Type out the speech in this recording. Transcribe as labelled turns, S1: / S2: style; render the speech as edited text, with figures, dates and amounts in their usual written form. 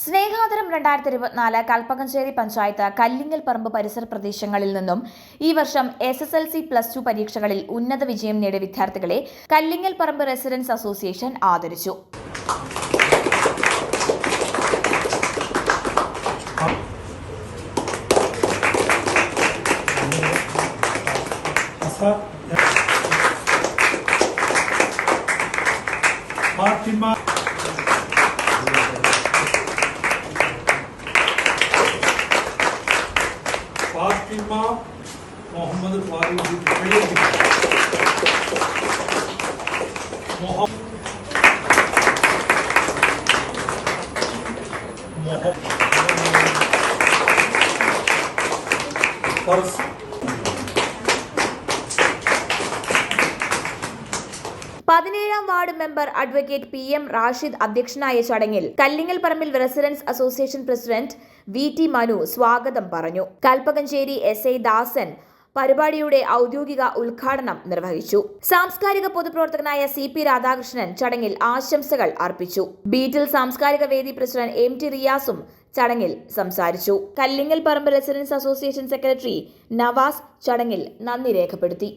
S1: സ്നേഹാദരം 2024 കൽപ്പകഞ്ചേരി പഞ്ചായത്ത് കല്ലിങ്ങൽ പറമ്പ് പരിസര പ്രദേശങ്ങളിൽ നിന്നും ഈ വർഷം SSLC+2 പരീക്ഷകളിൽ ഉന്നത വിജയം നേടിയ വിദ്യാർത്ഥികളെ കല്ലിങ്ങൽ പറമ്പ് റെസിഡൻസ് അസോസിയേഷൻ ആദരിച്ചു.
S2: फातिमा मोहम्मद फारूक
S1: പതിനേഴാം ward member advocate PM Rashid അധ്യക്ഷനായ ചടങ്ങിൽ Kallingal Parambil residents association president VT Manu സ്വാഗതം പറഞ്ഞു. കൽപ്പകഞ്ചേരി SI ദാസൻ പരിപാടിയുടെ ഔദ്യോഗിക ഉദ്ഘാടനം നിർവഹിച്ചു. സാംസ്കാരിക പൊതുപ്രവർത്തകനായ CP രാധാകൃഷ്ണൻ ചടങ്ങിൽ ആശംസകൾ അർപ്പിച്ചു. ബീറ്റിൽ സാംസ്കാരിക വേദി പ്രസിഡന്റ് MT റിയാസും ചടങ്ങിൽ സംസാരിച്ചു. കല്ലിങ്ങൽ പറമ്പ് റെസിഡൻസ് അസോസിയേഷൻ സെക്രട്ടറി നവാസ് ചടങ്ങിൽ നന്ദി രേഖപ്പെടുത്തി.